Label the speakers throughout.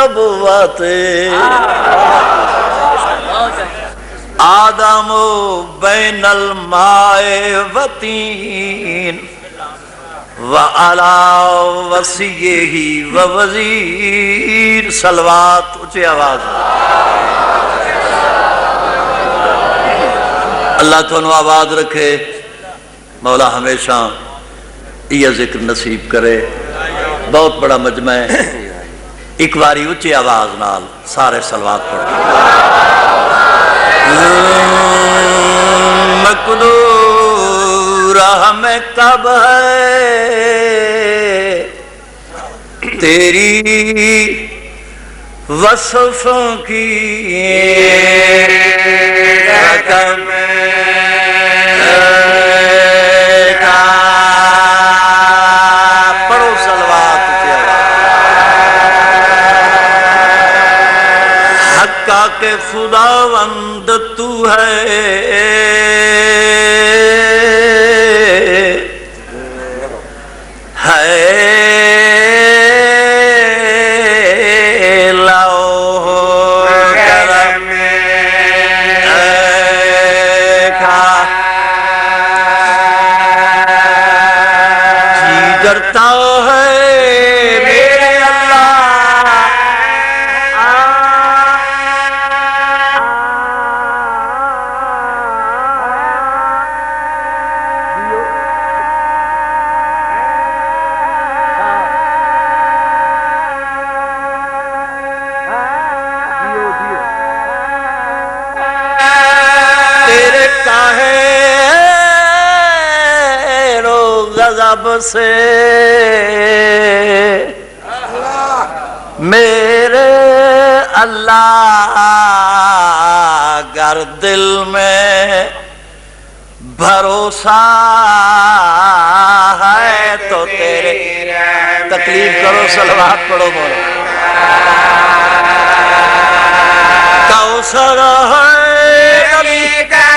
Speaker 1: النبوت آدم بین الماء وطین وعلا وصیہ ووزیر صلوات اونچی آواز اللہ تھانو آباد رکھے مولا ہمیشہ یہ ذکر نصیب کرے بہت بڑا مجمع ہے ایک باری اونچی آواز نال سارے صلوات پڑھو مقدور ہمیں کب ہے تیری وصفوں کی رقم پڑھو صلوات حقا کہ خداوند تو ہے کرتا ہے میرے تیرے کاہے رو غضب سے میرے اللہ گر دل میں بھروسہ ہے تو تیرے تکلیف کرو صلوات پڑھو بولو کوثر ہے نبی کا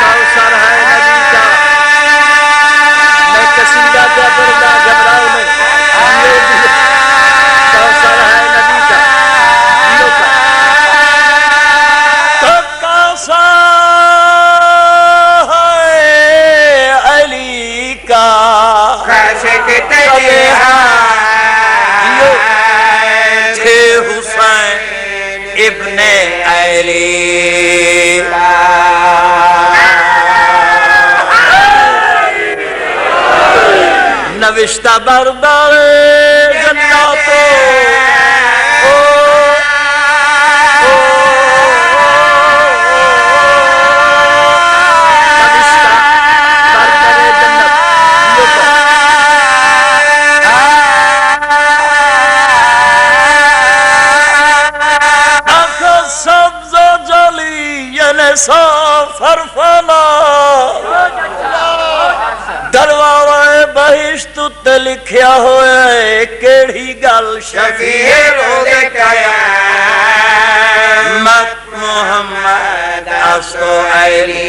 Speaker 1: کوثر ہے نبی کا میں قصیدہ کیا پڑھنا گھبراؤ میں کوثر ہے نبی کا تو کوثر ہے علی کا تھے حسین ابن علی نوشتہ بردار جناتو فرفلا دروازے بہشت تے لکھیا ہویا ہے کیڑی گل شفیع روز قیامت محمد اسو علی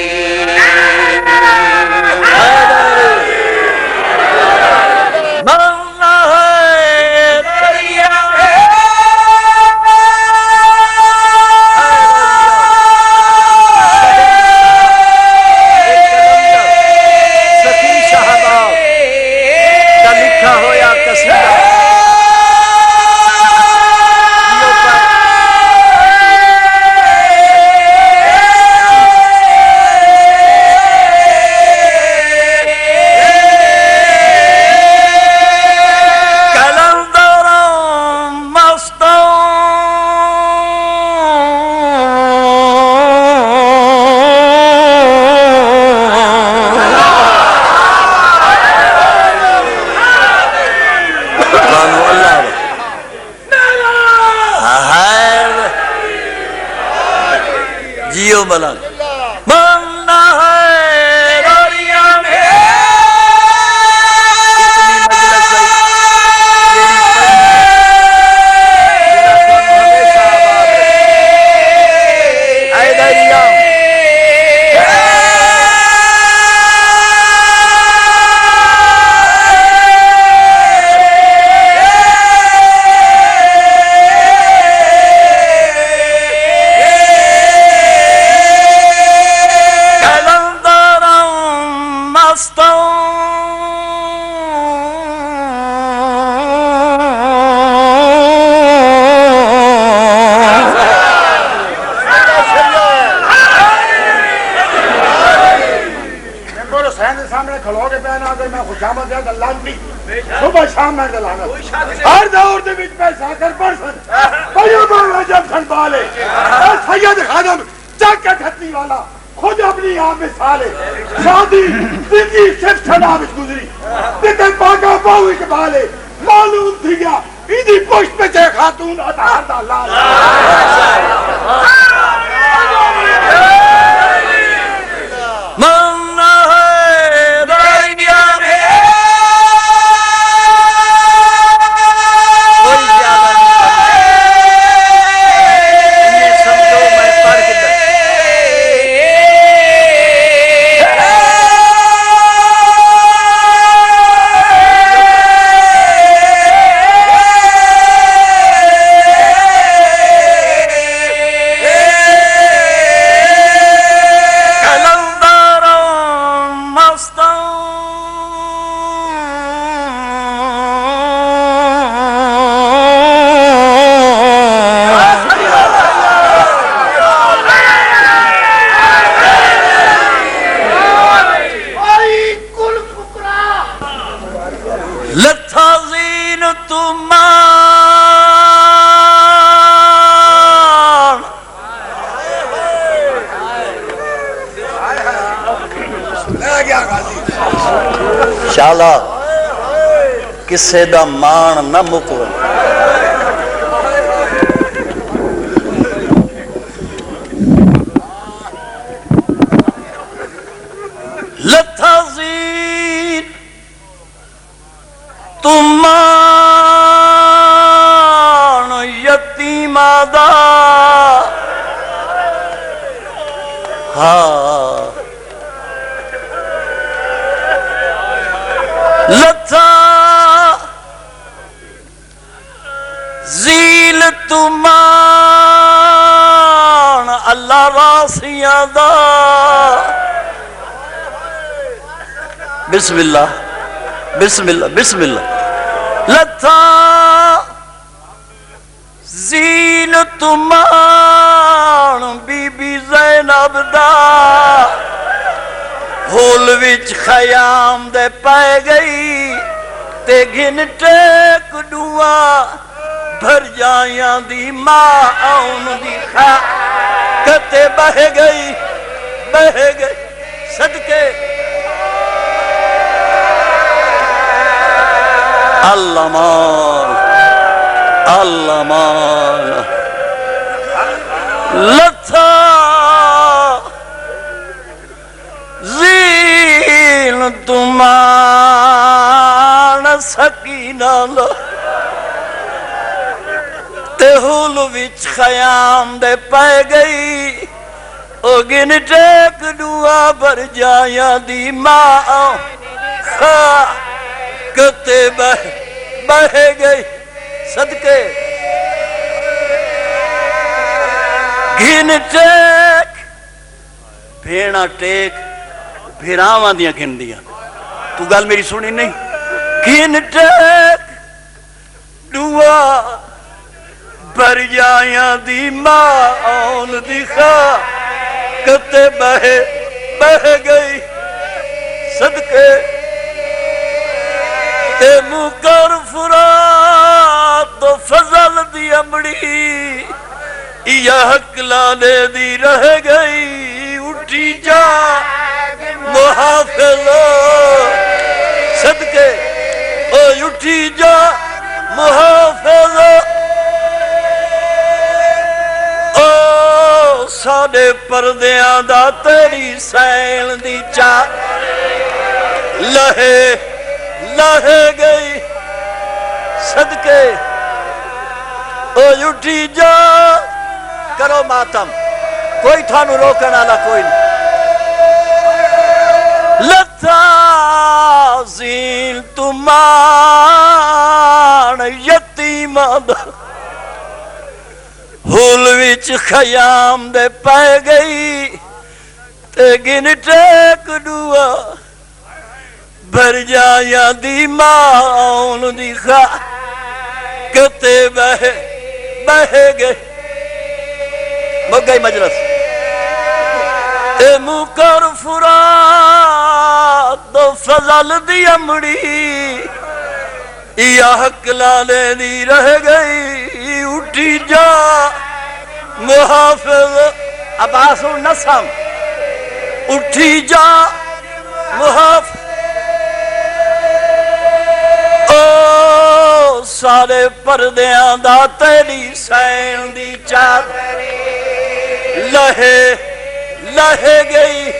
Speaker 1: جیو ملک ماننا ہے روریہ میں اتنی مجلس ہے اے دریا
Speaker 2: شامت ہے دلانتی صبح شام میں دلانا ہر دور دے وچ پیسہ کر پڑ سن بھائیو بھائی جب سنبھالے سید خادم چک کے کھتنی والا خود اپنی آپ مثال ہے شادی زندگی صرف چھڑا وچ گزری تے پاگا باو اقبالے معلوم تھی گیا ایدی پشت پہ چھے خاتون اتحار دا اللہ
Speaker 1: شالا کسے دا مان نہ مکو لتھا زین تمان یتیم دا ہاں لتھا زیل تمان اللہ راسیاں دا بسم اللہ بسم اللہ بسم اللہ لتھا زیل تمان بی بی زینب دا ہول وچ خیام دے پائے گئی تے گھن ٹیک ڈوا بھر جائیاں دی ماں آن دی خواہ کتے بہ گئی صدقے اللہ مان لتھا زیل تمان سکینہ لو تے ہول وچ خیام دے پائے گئی او گن ٹیک ڈوا بھر جائیاں دی ماں خواہ کتے بہ گئی صدقے گھن ٹیک بھیڑا ٹیک بھیراواں دیاں گھن دیاں تو گل میری سنی نہیں گھن ٹیک ڈوا بھر جائیاں دی ماں آن دی خواہ کتے بہ گئی صدقے تے مکر فرات تو فضل دی امڑی یا حق لانے دی رہ گئی اٹھی جا محافظ صدقے اٹھی جا محافظ ساڑے پردیاں دا تیری سیل دی چاہ لہے گئی صدقے اٹھی جا کرو ماتم کوئی تھانو روکن والا کوئی نہیں لتھا زیل تمان یتیم دا ہول وچ خیام دے پائے گئی تے گن ٹیک ڈوا بھر جائیاں دی ماں آن دی خواہ کتے بہ گئے مک گئی مجلس اے مکر فرات دو فضل دی امڑی یا حق لالے دی رہ گئی اٹھی جا محافظ عباس النسم اٹھی جا محافظ او سارے پردیاں دا تیری سین دی چار لہے گئی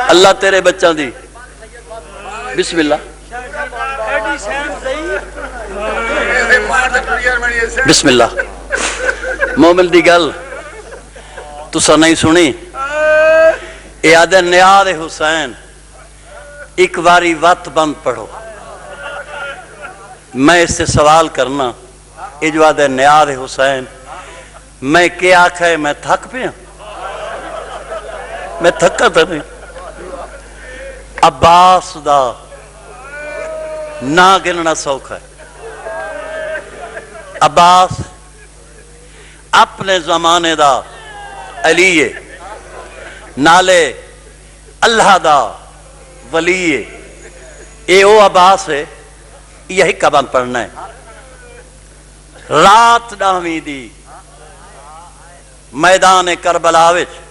Speaker 1: اللہ تیرے بچوں دی بسم اللہ بسم اللہ مومن دی گل تسا نہیں سنی اے آدھے نیاد حسین ایک باری وقت بند پڑھو میں اس سے سوال کرنا اے جو آدھے نیاد حسین میں کیا آکھا ہے میں تھک پیا میں تھکا تھا نہیں عباس دا نہ گننا سوکھا ہے عباس اپنے زمانے دا علی نالے اللہ دا ولی اے او عباس ہے یہی کبان پڑھنا ہے رات ڈاہویں دی میدان کربلا وچ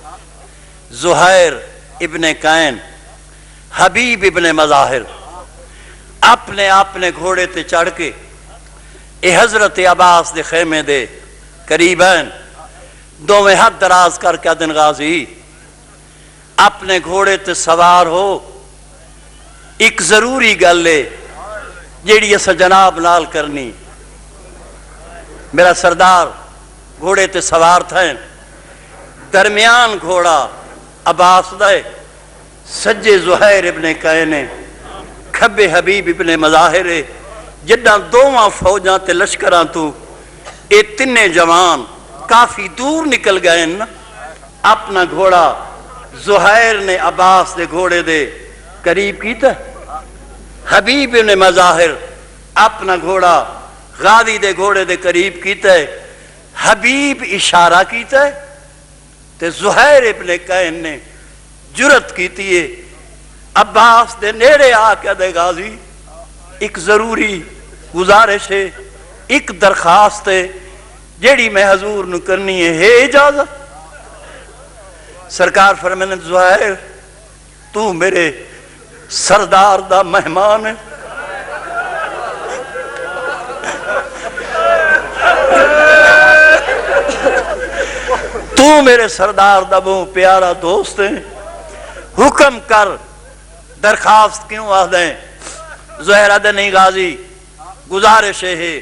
Speaker 1: زہیر ابن قین حبیب ابن مظاہر اپنے گھوڑے تے چڑھ کے اے حضرت عباس دے خیمے دے قریبین دو میں ہاتھ دراز کر کے دن غازی اپنے گھوڑے تے سوار ہو ایک ضروری گل ہے جیڑی اسا جناب نال کرنی میرا سردار گھوڑے تے سوار تھے درمیان گھوڑا عباس دے سجے زہیر ابن قین کھبے حبیب ابن مظاہر جداں دوواں فوجاں تے لشکراں تو اے تنے جوان کافی دور نکل گئے نا اپنا گھوڑا زہیر نے عباس دے گھوڑے دے قریب کیتا حبیب ابن مظاہر اپنا گھوڑا غازی دے گھوڑے دے قریب کیتا ہے حبیب اشارہ کیتا ہے تے زہیر ابن قین نے جرت کیتی ہے عباس دے نیڑے آکے دے غازی ایک ضروری گزارش ہے ایک درخواست ہے جیڑی میں حضور نو کرنی ہے اجازت سرکار فرمانے زہیر تو میرے سردار دا مہمان ہے تو میرے سردار دا بہت پیارا دوست ہے حکم کر درخواست کیوں آ دیں زہیر آدھے نہیں غازی گزارش ہے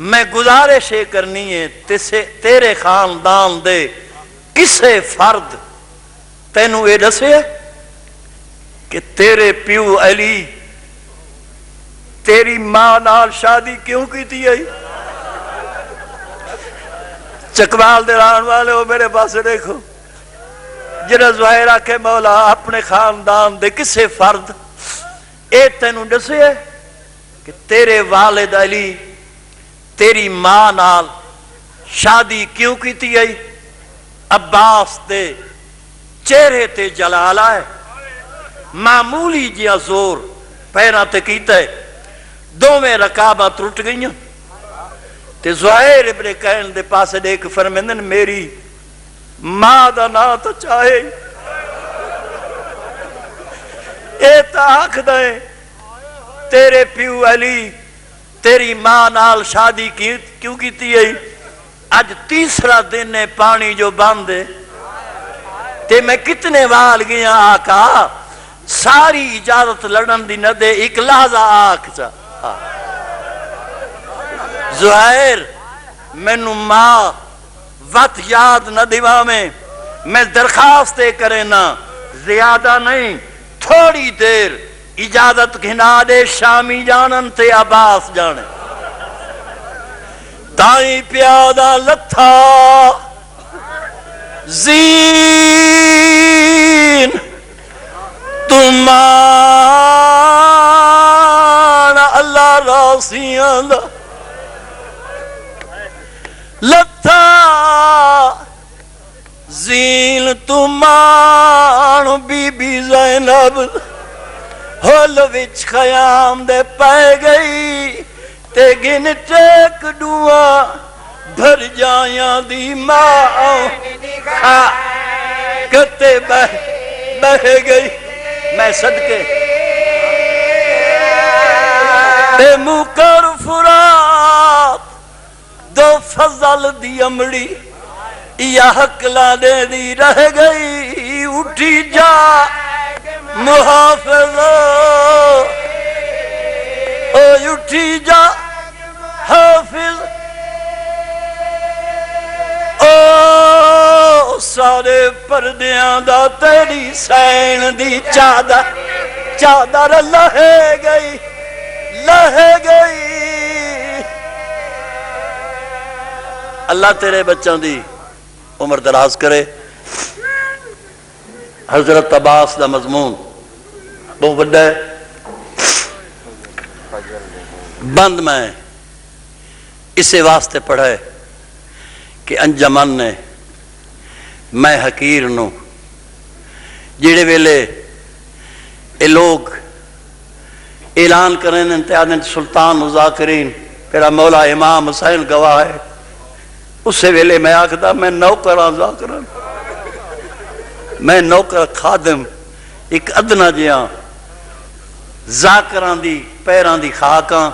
Speaker 1: میں گزارش کرنی ہے تیرے خاندان دے کسے فرد تینوں اے دسے کہ تیرے پیو علی تیری ماں نال شادی کیوں کی تھی آئی چکوال دے ران والے ہو میرے پاس دیکھو جنہا زہیر آکھے مولا اپنے خاندان دے کسے فرد اے تینوں دسے ہے کہ تیرے والد علی تیری ماں نال شادی کیوں کی تھی آئی عباس دے چہرے تے جلالہ ہے معمولی جیا زور پیرا تے کیتا ہے دو میں رکابہ ٹوٹ گئیاں تے زہیر ابن قین دے پاسے دیکھ فرمیندن میری ماں دا نا تو چاہے اے تاک دیں تیرے پیو علی تیری ماں نال شادی کیوں کیتی ہے آج تیسرا دن ہے پانی جو باندھے تے میں کتنے وال گیا آقا ساری اجازت لڑن دی نہ دے ایک لحظہ آکھ چا زہیر میں نو ماں وقت یاد نہ دیوا میں درخواست کرے نا زیادہ نہیں تھوڑی دیر اجازت گھنا دے شامی جانن تے عباس جانے تائیں پیادہ لتھا زین تمہارا اللہ راسیاں دا لتا زین تمان بی بی زینب ہول وچ خیام دے پائے گئی تے گن ٹیک ڈوا بھر جایاں دی ماں کتے بہ گئی میں صدقے تے مکر فرات دو فضل دی امڑی یا حقلا دے دی رہ گئی اٹھی جا محافظ اٹھی جا حافظ او سارے پردیاں دا تیری سین دی چادر لہے گئی اللہ تیرے بچوں دی عمر دراز کرے حضرت عباس دا مضمون بہت بڑا ہے بند میں اسے واسطے پڑھا ہے کہ انجمن نے میں حقیر نو جڑے ویلے اے لوگ اعلان کریں انتہاً سلطان مذاکرین میرا مولا امام حسین گواہ ہے اسے ویلے میں آکھدا میں نوکراں ذاکراں میں نوکر خادم ایک ادنا جیاں ذاکراں دی پیراں دی خاکاں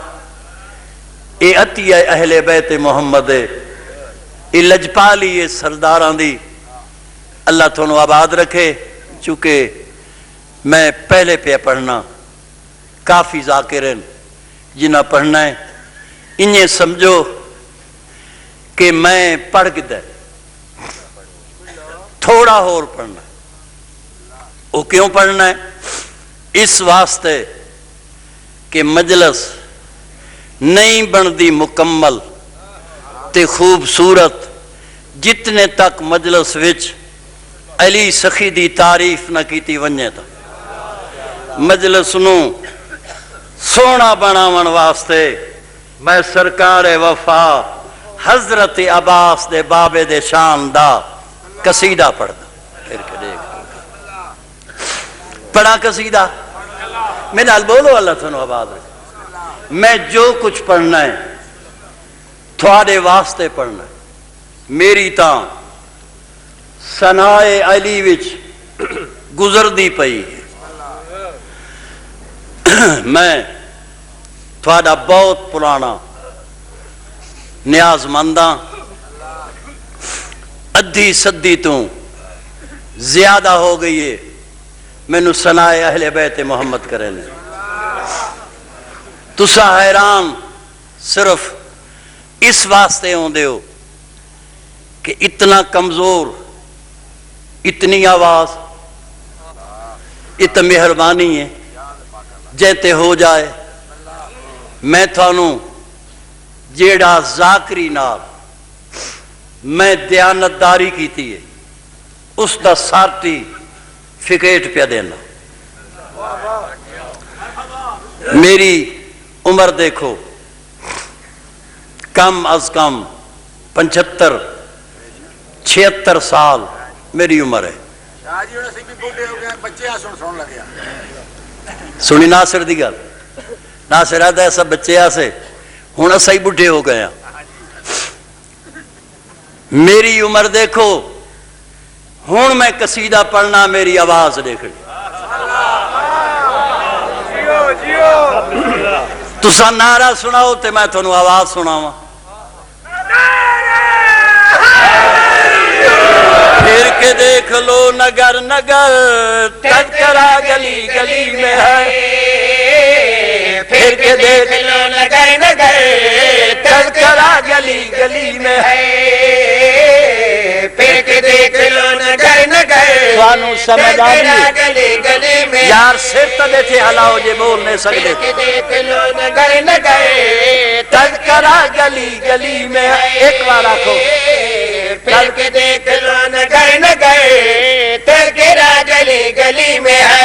Speaker 1: اے عطیہ اہل بیت محمد اے لجپالی اے سرداراں دی اللہ تھونو آباد رکھے چونکہ میں پہلے پہ پڑھنا کافی ذاکرین جنہ پڑھنا ہے انہیں سمجھو کہ میں پڑھ گدے تھوڑا اور پڑھنا ہے وہ کیوں پڑھنا ہے اس واسطے کہ مجلس نہیں بندی مکمل تے خوبصورت جتنے تک مجلس وچ علی سخی دی تعریف نہ کیتی ونجے تا مجلس نو سونا بناون واسطے میں سرکار وفا حضرت عباس دے بابے دے شان دا قصیدہ پڑھدا پھر کے دیکھ پڑھا قصیدہ میرے نال بولو اللہ تھنو آباد رکھے میں جو کچھ پڑھنا ہے تھوڑے واسطے پڑھنا ہے میری تاں ثنائے علی وچ گزر دی پئی میں تھوڑا بہت پرانا نیاز منداں ادھی صدی تو زیادہ ہو گئی ہے مینو ثنائے اہل بیت محمد کرے نے تسا حیران صرف اس واسطے ہوندے ہو کہ اتنا کمزور اتنی آواز اتنی مہربانی ہے جیتے ہو جائے میں تھانوں جیڑا ذاکری نال میں دیانتداری کیتی ہے اس دا سارٹی فکیٹ پہ دینا میری عمر دیکھو کم از کم 75-76 سال میری عمر ہے سنی ناصر دی گل ناصر آدھا ایسا بچے آسے ہون اسا ہی بڑھے ہو گیا میری عمر دیکھو ہون میں قصیدہ پڑھنا میری آواز دیکھنی تسا نعرہ سناؤ تے میں تھونو آواز سناواں پھر کے دیکھ لو نگر نگر تذکرہ گلی گلی میں ہے پھر کے دیکھ لو نگر نگر تذکرہ گلی گلی میں ہے پھر کے دیکھ لو نگر نگر توانو سمجھ آگئی یار سر تدے تھے ہلاؤ جے بول نہیں سکتے پھر کے دیکھ لو نگر نگر تذکرہ گلی گلی میں ہے ایک بار آکھو پھر کے دیکھ لو نگر نگر تذکرہ گلی گلی میں ہے